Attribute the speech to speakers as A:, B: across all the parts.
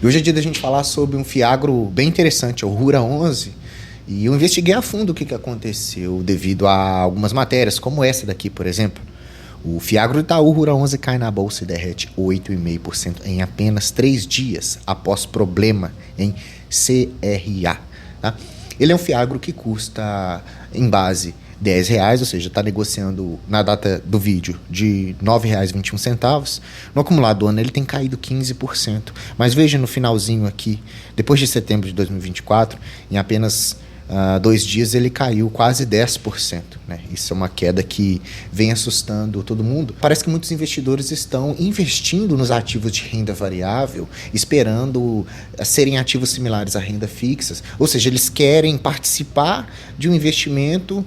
A: E hoje é dia da gente falar sobre um fiagro bem interessante, é o Rura 11. E eu investiguei a fundo o que aconteceu devido a algumas matérias, como essa daqui, por exemplo. O fiagro do Itaú Rura 11 cai na bolsa e derrete 8,5% em apenas 3 dias após problema em CRA. Tá? Ele é um fiagro que custa, em base, R$10, ou seja, está negociando na data do vídeo de R$ 9,21. No acumulado do ano ele tem caído 15%. Mas veja no finalzinho aqui, depois de setembro de 2024, em apenas 2 dias ele caiu quase 10%. Né? Isso é uma queda que vem assustando todo mundo. Parece que muitos investidores estão investindo nos ativos de renda variável, esperando serem ativos similares à renda fixa. Ou seja, eles querem participar de um investimento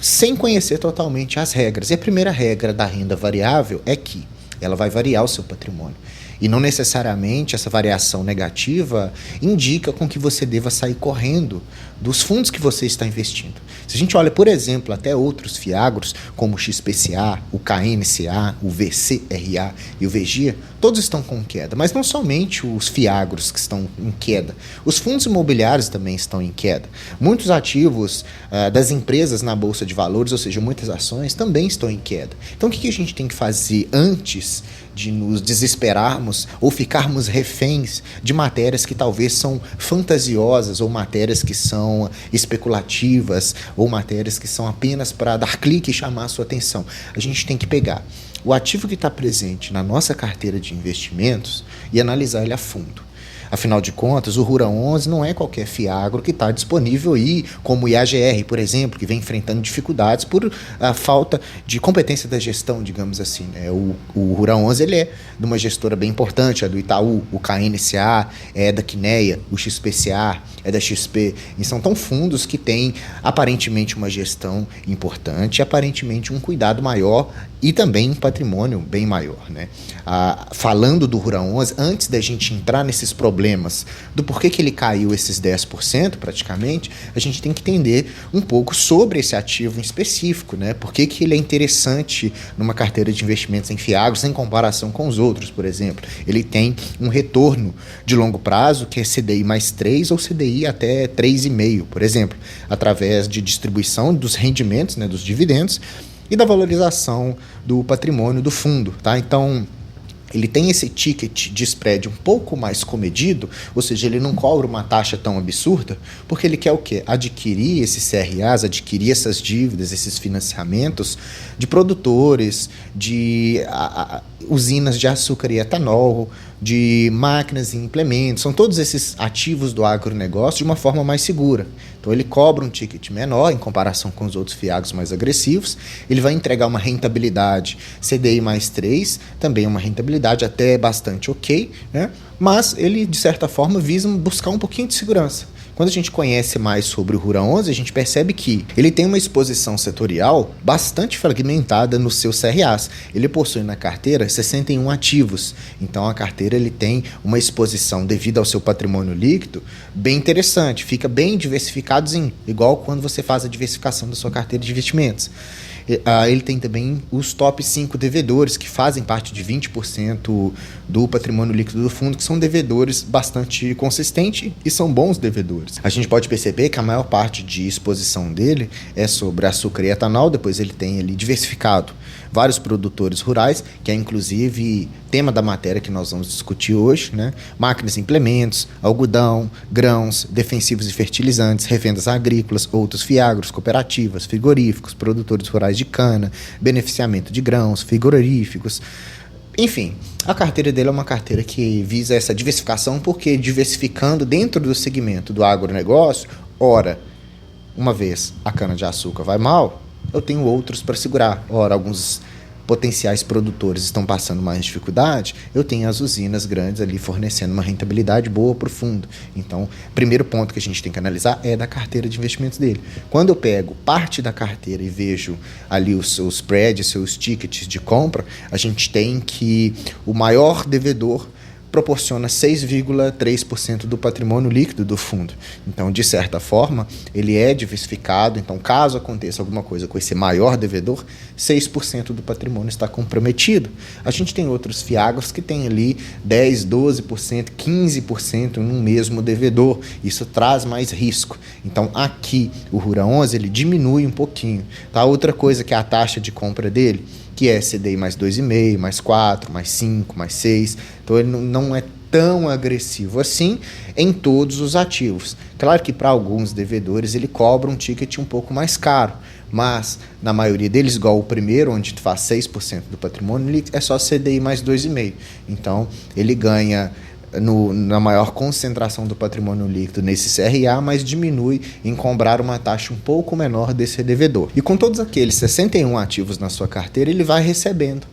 A: sem conhecer totalmente as regras. E a primeira regra da renda variável é que ela vai variar o seu patrimônio. E não necessariamente essa variação negativa indica com que você deva sair correndo dos fundos que você está investindo. Se a gente olha, por exemplo, até outros fiagros, como o XPCA, o KNCA, o VCRA e o VGIA, todos estão com queda. Mas não somente os fiagros que estão em queda, os fundos imobiliários também estão em queda. Muitos ativos das empresas na Bolsa de Valores, ou seja, muitas ações, também estão em queda. Então o que a gente tem que fazer antes de nos desesperarmos ou ficarmos reféns de matérias que talvez são fantasiosas ou matérias que são especulativas ou matérias que são apenas para dar clique e chamar a sua atenção? A gente tem que pegar o ativo que está presente na nossa carteira de investimentos e analisar ele a fundo. Afinal de contas, o Rura 11 não é qualquer fiagro que está disponível aí, como o IAGR, por exemplo, que vem enfrentando dificuldades por falta de competência da gestão, digamos assim. Né? O Rura 11 ele é de uma gestora bem importante, é do Itaú, o KNCA, é da Quineia, o XPCA, é da XP. E são tão fundos que têm aparentemente uma gestão importante, aparentemente um cuidado maior e também um patrimônio bem maior. Né? Falando do Rura 11, antes da gente entrar nesses problemas do porquê que ele caiu esses 10% praticamente, a gente tem que entender um pouco sobre esse ativo em específico, né? Por que ele é interessante numa carteira de investimentos em fiagros em comparação com os outros, por exemplo. Ele tem um retorno de longo prazo que é CDI mais 3 ou CDI até 3,5, por exemplo, através de distribuição dos rendimentos, né, dos dividendos e da valorização do patrimônio do fundo, tá? Então, ele tem esse ticket de spread um pouco mais comedido, ou seja, ele não cobra uma taxa tão absurda, porque ele quer o quê? Adquirir esses CRAs, adquirir essas dívidas, esses financiamentos de produtores, de usinas de açúcar e etanol, de máquinas e implementos, são todos esses ativos do agronegócio de uma forma mais segura. Então ele cobra um ticket menor em comparação com os outros fiagros mais agressivos, ele vai entregar uma rentabilidade CDI mais 3, também uma rentabilidade até bastante ok, né? Mas ele de certa forma visa buscar um pouquinho de segurança. Quando a gente conhece mais sobre o Rura 11, a gente percebe que ele tem uma exposição setorial bastante fragmentada nos seus CRAs. Ele possui na carteira 61 ativos, então a carteira ele tem uma exposição devido ao seu patrimônio líquido bem interessante, fica bem diversificadozinho, igual quando você faz a diversificação da sua carteira de investimentos. Ele tem também os top 5 devedores, que fazem parte de 20% do patrimônio líquido do fundo, que são devedores bastante consistentes e são bons devedores. A gente pode perceber que a maior parte de exposição dele é sobre açúcar e etanol, depois ele tem ali diversificado vários produtores rurais, que é inclusive tema da matéria que nós vamos discutir hoje, né? Máquinas e implementos, algodão, grãos, defensivos e fertilizantes, revendas agrícolas, outros fiagros, cooperativas, frigoríficos, produtores rurais de cana, beneficiamento de grãos, frigoríficos. Enfim, a carteira dele é uma carteira que visa essa diversificação, porque diversificando dentro do segmento do agronegócio, ora, uma vez a cana-de-açúcar vai mal, eu tenho outros para segurar. Ora, alguns potenciais produtores estão passando mais dificuldade, eu tenho as usinas grandes ali fornecendo uma rentabilidade boa para o fundo. Então, primeiro ponto que a gente tem que analisar é da carteira de investimentos dele. Quando eu pego parte da carteira e vejo ali os seus spreads, seus tickets de compra, a gente tem que o maior devedor proporciona 6,3% do patrimônio líquido do fundo. Então, de certa forma, ele é diversificado. Então, caso aconteça alguma coisa com esse maior devedor, 6% do patrimônio está comprometido. A gente tem outros fiagros que tem ali 10%, 12%, 15% num mesmo devedor. Isso traz mais risco. Então, aqui, o RURA 11, ele diminui um pouquinho. Tá? Outra coisa que é a taxa de compra dele, que é CDI mais 2,5, mais 4, mais 5, mais 6. Então, ele não é tão agressivo assim em todos os ativos. Claro que para alguns devedores ele cobra um ticket um pouco mais caro, mas na maioria deles, igual o primeiro, onde faz 6% do patrimônio líquido, é só CDI mais 2,5. Então, ele ganha na maior concentração do patrimônio líquido nesse CRA, mas diminui em cobrar uma taxa um pouco menor desse devedor. E com todos aqueles 61 ativos na sua carteira, ele vai recebendo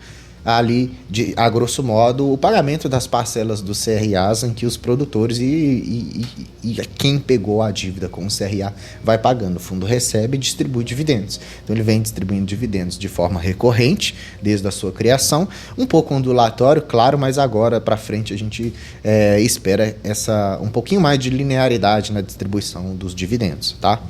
A: ali, a grosso modo, o pagamento das parcelas dos CRAs em que os produtores e quem pegou a dívida com o CRA vai pagando. O fundo recebe e distribui dividendos. Então, ele vem distribuindo dividendos de forma recorrente, desde a sua criação, um pouco ondulatório, claro, mas agora para frente a gente espera um pouquinho mais de linearidade na distribuição dos dividendos, tá?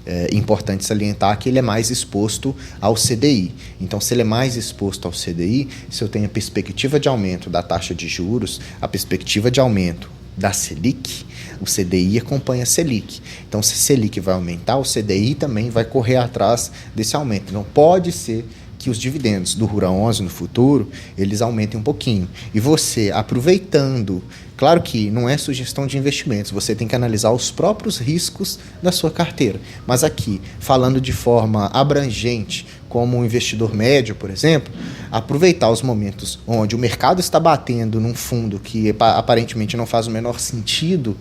A: É importante salientar que ele é mais exposto ao CDI. Então, se ele é mais exposto ao CDI, se eu tenho a perspectiva de aumento da taxa de juros, a perspectiva de aumento da Selic, o CDI acompanha a Selic. Então, se a Selic vai aumentar, o CDI também vai correr atrás desse aumento. Então, pode ser que os dividendos do RURA 11 no futuro, eles aumentem um pouquinho. E você, aproveitando, claro que não é sugestão de investimentos, você tem que analisar os próprios riscos da sua carteira. Mas aqui, falando de forma abrangente, como um investidor médio, por exemplo, aproveitar os momentos onde o mercado está batendo num fundo que aparentemente não faz o menor sentido,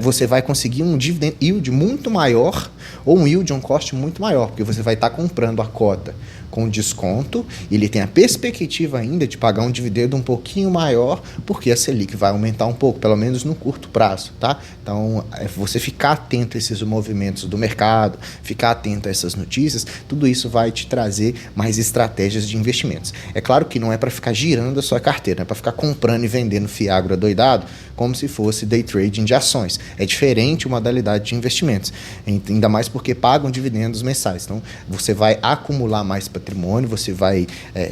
A: você vai conseguir um dividend yield muito maior ou um yield on cost muito maior, porque você vai estar comprando a cota com desconto, ele tem a perspectiva ainda de pagar um dividendo um pouquinho maior, porque a Selic vai aumentar um pouco, pelo menos no curto prazo, tá? Então, você ficar atento a esses movimentos do mercado, ficar atento a essas notícias, tudo isso vai te trazer mais estratégias de investimentos. É claro que não é para ficar girando a sua carteira, é para ficar comprando e vendendo fiagro adoidado, como se fosse day trading de ações. É diferente a modalidade de investimentos, ainda mais porque pagam dividendos mensais. Então, você vai acumular mais patrimônio, você vai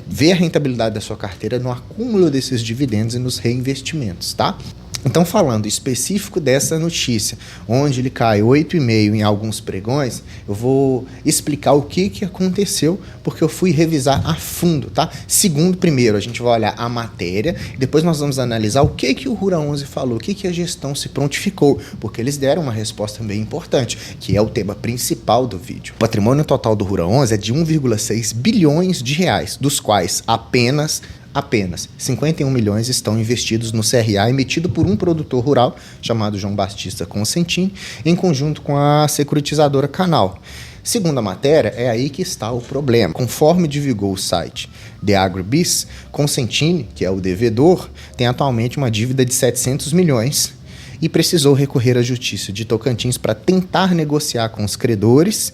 A: ver a rentabilidade da sua carteira no acúmulo desses dividendos e nos reinvestimentos, tá? Então, falando específico dessa notícia, onde ele cai 8,5 em alguns pregões, eu vou explicar o que aconteceu, porque eu fui revisar a fundo, tá? Segundo, primeiro, a gente vai olhar a matéria, depois nós vamos analisar o que o RURA 11 falou, o que a gestão se prontificou, porque eles deram uma resposta bem importante, que é o tema principal do vídeo. O patrimônio total do RURA 11 é de 1,6 bilhões de reais, dos quais apenas 51 milhões estão investidos no CRA emitido por um produtor rural chamado João Batista Consentini, em conjunto com a securitizadora Canal. Segundo a matéria, é aí que está o problema. Conforme divulgou o site The AgriBiz, Consentini, que é o devedor, tem atualmente uma dívida de 700 milhões e precisou recorrer à Justiça de Tocantins para tentar negociar com os credores,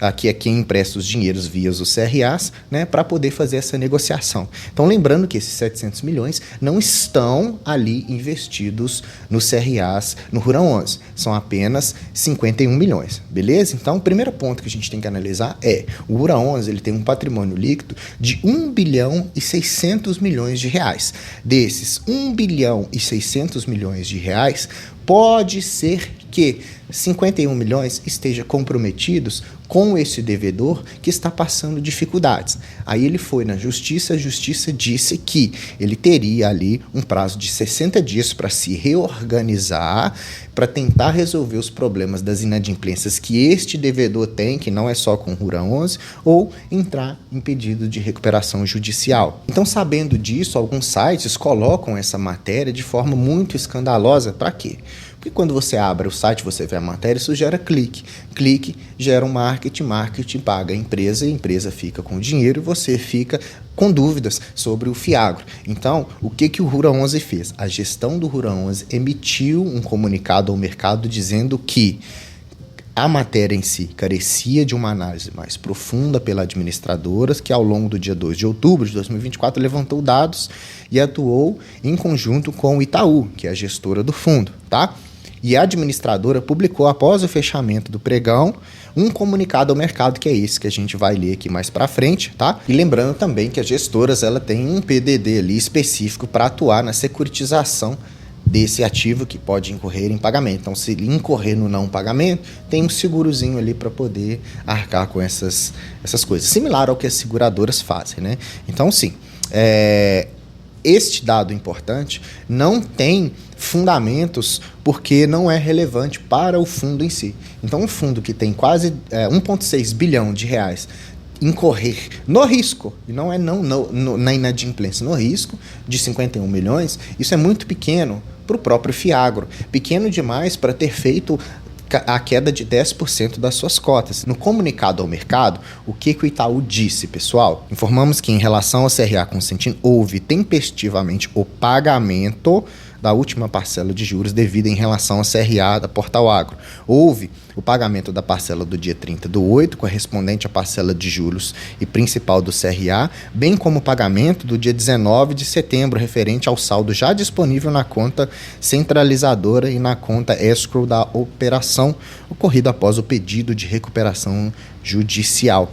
A: aqui é quem empresta os dinheiros via os CRAs, né, para poder fazer essa negociação. Então, lembrando que esses 700 milhões não estão ali investidos nos CRAs no RURA 11, são apenas 51 milhões, beleza? Então, o primeiro ponto que a gente tem que analisar é, o RURA 11 ele tem um patrimônio líquido de 1 bilhão e 600 milhões de reais. Desses 1 bilhão e 600 milhões de reais, pode ser que 51 milhões esteja comprometidos com esse devedor que está passando dificuldades. Aí ele foi na justiça, a justiça disse que ele teria ali um prazo de 60 dias para se reorganizar, para tentar resolver os problemas das inadimplências que este devedor tem, que não é só com o RURA 11, ou entrar em pedido de recuperação judicial. Então, sabendo disso, alguns sites colocam essa matéria de forma muito escandalosa. Para quê? Porque quando você abre o site, você vê a matéria, isso gera clique. Clique gera um marketing paga a empresa fica com o dinheiro e você fica com dúvidas sobre o fiagro. Então, o que o RURA 11 fez? A gestão do RURA 11 emitiu um comunicado ao mercado dizendo que A matéria em si carecia de uma análise mais profunda pela administradora, que ao longo do dia 2 de outubro de 2024 levantou dados e atuou em conjunto com o Itaú, que é a gestora do fundo, tá? E a administradora publicou, após o fechamento do pregão, um comunicado ao mercado, que é esse que a gente vai ler aqui mais para frente, tá? E lembrando também que as gestoras, ela tem um PDD ali específico para atuar na securitização desse ativo que pode incorrer em pagamento. Então, se incorrer no não pagamento, tem um segurozinho ali para poder arcar com essas coisas. Similar ao que as seguradoras fazem, né? Então, sim, este dado importante não tem fundamentos porque não é relevante para o fundo em si. Então, um fundo que tem quase 1,6 bilhão de reais incorrer no risco, e não é na inadimplência, no risco de 51 milhões, isso é muito pequeno para o próprio Fiagro. Pequeno demais para ter feito a queda de 10% das suas cotas. No comunicado ao mercado, o que o Itaú disse, pessoal? Informamos que em relação ao CRA Consentino, houve tempestivamente o pagamento da última parcela de juros devida em relação ao CRA da Portal Agro. Houve o pagamento da parcela do dia 30/8, correspondente à parcela de juros e principal do CRA, bem como o pagamento do dia 19 de setembro, referente ao saldo já disponível na conta centralizadora e na conta escrow da operação, ocorrido após o pedido de recuperação judicial.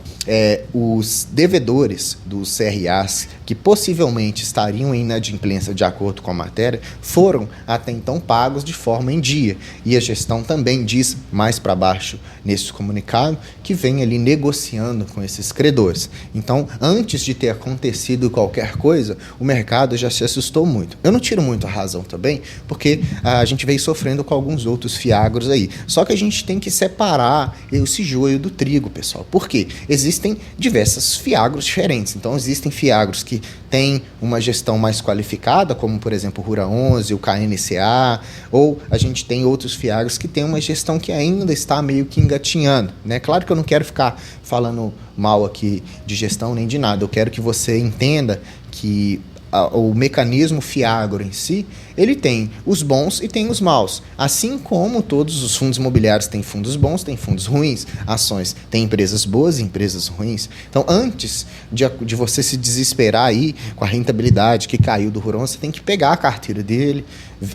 A: Os devedores dos CRAs que possivelmente estariam em inadimplência de acordo com a matéria foram até então pagos de forma em dia, e a gestão também diz mais para baixo nesse comunicado que vem ali negociando com esses credores. Então, antes de ter acontecido qualquer coisa, o mercado já se assustou muito. Eu não tiro muito a razão também, porque a gente veio sofrendo com alguns outros fiagros aí. Só que a gente tem que separar esse joio do trigo, pessoal. Por quê? Existem diversos fiagros diferentes. Então, existem fiagros que têm uma gestão mais qualificada, como, por exemplo, o Rura 11, o KNCA, ou a gente tem outros fiagros que têm uma gestão que ainda está meio que engatinhando, né? Claro que eu não quero ficar falando mal aqui de gestão nem de nada. Eu quero que você entenda que o mecanismo Fiagro em si, ele tem os bons e tem os maus. Assim como todos os fundos imobiliários têm fundos bons, têm fundos ruins. Ações têm empresas boas e empresas ruins. Então, antes de você se desesperar aí com a rentabilidade que caiu do Ruron, você tem que pegar a carteira dele,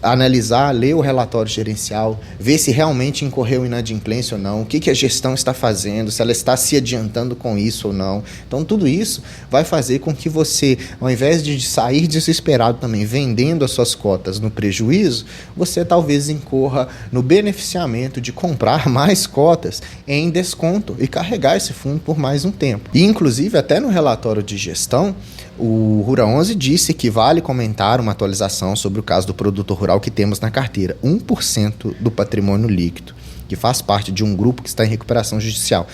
A: analisar, ler o relatório gerencial, ver se realmente incorreu inadimplência ou não, o que a gestão está fazendo, se ela está se adiantando com isso ou não. Então, tudo isso vai fazer com que você, ao invés de sair desesperado também vendendo as suas cotas no prejuízo, você talvez incorra no beneficiamento de comprar mais cotas em desconto e carregar esse fundo por mais um tempo. E, inclusive, até no relatório de gestão, o Rura 11 disse que vale comentar uma atualização sobre o caso do produtor rural que temos na carteira, 1% do patrimônio líquido, que faz parte de um grupo que está em recuperação judicial.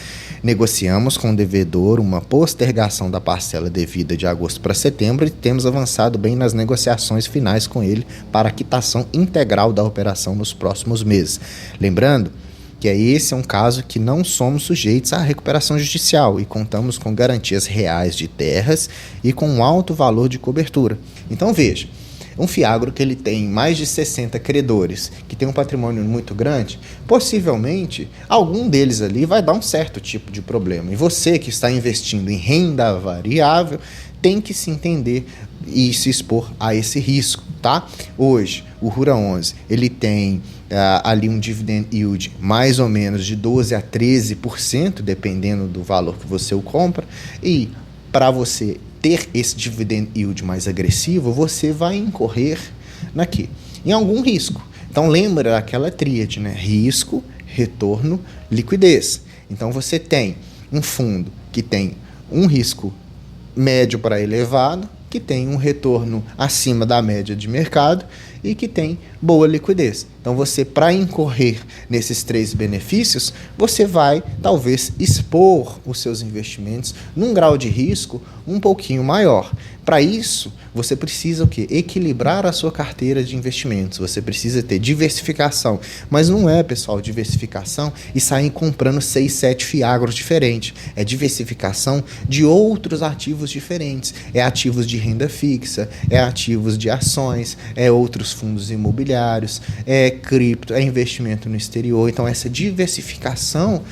A: Negociamos com o devedor uma postergação da parcela devida de agosto para setembro e temos avançado bem nas negociações finais com ele para a quitação integral da operação nos próximos meses. Lembrando que esse é um caso que não somos sujeitos à recuperação judicial e contamos com garantias reais de terras e com um alto valor de cobertura. Então veja, um fiagro que ele tem mais de 60 credores, que tem um patrimônio muito grande, possivelmente algum deles ali vai dar um certo tipo de problema. E você que está investindo em renda variável tem que se entender e se expor a esse risco, tá? Hoje, o Rura 11, ele tem ali um dividend yield mais ou menos de 12% a 13%, dependendo do valor que você o compra, e para você ter esse dividend yield mais agressivo, você vai incorrer em algum risco. Então lembra daquela tríade, né? Risco, retorno, liquidez. Então você tem um fundo que tem um risco médio para elevado, que tem um retorno acima da média de mercado e que tem boa liquidez. Então você, para incorrer nesses três benefícios, você vai talvez expor os seus investimentos num grau de risco um pouquinho maior. Para isso, você precisa o quê? Equilibrar a sua carteira de investimentos. Você precisa ter diversificação. Mas não é, pessoal, diversificação e sair comprando 6, 7 fiagros diferentes. É diversificação de outros ativos diferentes. É ativos de renda fixa, é ativos de ações, é outros fundos imobiliários, cripto, é investimento no exterior. Então, essa diversificação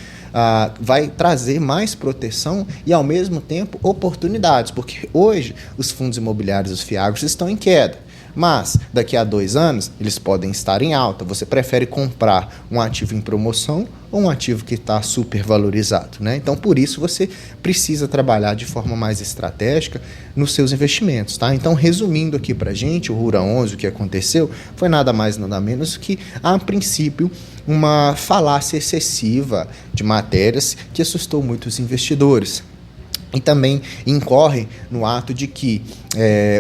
A: vai trazer mais proteção e, ao mesmo tempo, oportunidades, porque hoje os fundos imobiliários, os fiagros, estão em queda. Mas, daqui a 2 anos, eles podem estar em alta. Você prefere comprar um ativo em promoção ou um ativo que está super valorizado, né? Então, por isso, você precisa trabalhar de forma mais estratégica nos seus investimentos, tá? Então, resumindo aqui para a gente, o Rura 11, o que aconteceu, foi nada mais, nada menos que, a princípio, uma falácia excessiva de matérias que assustou muitos investidores. E também incorre no ato de que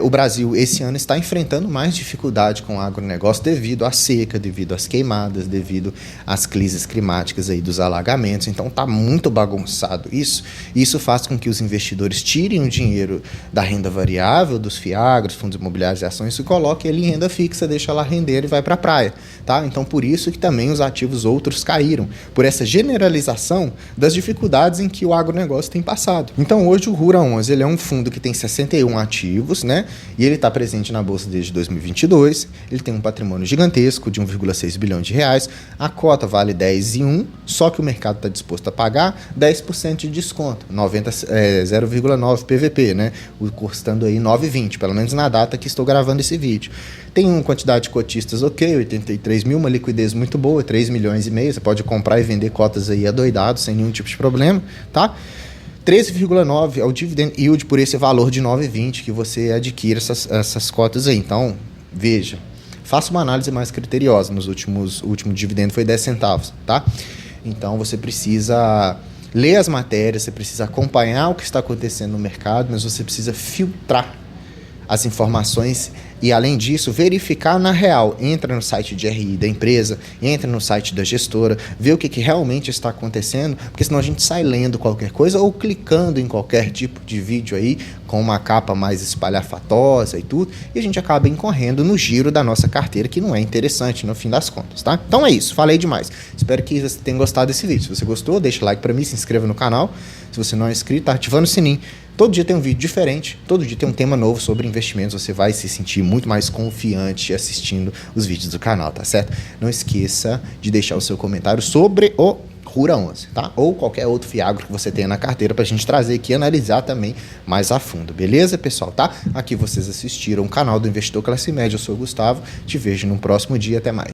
A: o Brasil, esse ano, está enfrentando mais dificuldade com o agronegócio devido à seca, devido às queimadas, devido às crises climáticas aí dos alagamentos. Então, está muito bagunçado isso. Isso faz com que os investidores tirem o dinheiro da renda variável, dos fiagros, fundos imobiliários e ações, e coloquem ele em renda fixa, deixa lá render e vai para a praia. Tá? Então, por isso que também os ativos outros caíram, por essa generalização das dificuldades em que o agronegócio tem passado. Então, hoje o Rura 11 ele é um fundo que tem 61 ativos, né? E ele está presente na bolsa desde 2022. Ele tem um patrimônio gigantesco de 1,6 bilhão de reais. A cota vale 10,1, só que o mercado está disposto a pagar 10% de desconto, 0,9 PVP, né? Custando aí 9,20, pelo menos na data que estou gravando esse vídeo. Tem uma quantidade de cotistas 83 mil, uma liquidez muito boa, 3 milhões e meio. Você pode comprar e vender cotas aí adoidado, sem nenhum tipo de problema, tá? 13,9 é o dividend yield por esse valor de 9,20 que você adquire essas cotas aí. Então, veja, faça uma análise mais criteriosa. O último dividendo foi 10 centavos, tá? Então, você precisa ler as matérias, você precisa acompanhar o que está acontecendo no mercado, mas você precisa filtrar as informações e, além disso, verificar na real. Entra no site de RI da empresa, entra no site da gestora, vê o que realmente está acontecendo, porque senão a gente sai lendo qualquer coisa ou clicando em qualquer tipo de vídeo aí com uma capa mais espalhafatosa e tudo, e a gente acaba incorrendo no giro da nossa carteira, que não é interessante no fim das contas, tá? Então é isso, falei demais. Espero que você tenha gostado desse vídeo. Se você gostou, deixa o like para mim, se inscreva no canal. Se você não é inscrito, tá ativando o sininho. Todo dia tem um vídeo diferente, todo dia tem um tema novo sobre investimentos. Você vai se sentir muito mais confiante assistindo os vídeos do canal, tá certo? Não esqueça de deixar o seu comentário sobre o Rura 11, tá? Ou qualquer outro fiagro que você tenha na carteira pra gente trazer aqui e analisar também mais a fundo, beleza, pessoal? Tá? Aqui vocês assistiram o canal do Investidor Classe Média. Eu sou o Gustavo, te vejo no próximo dia, até mais.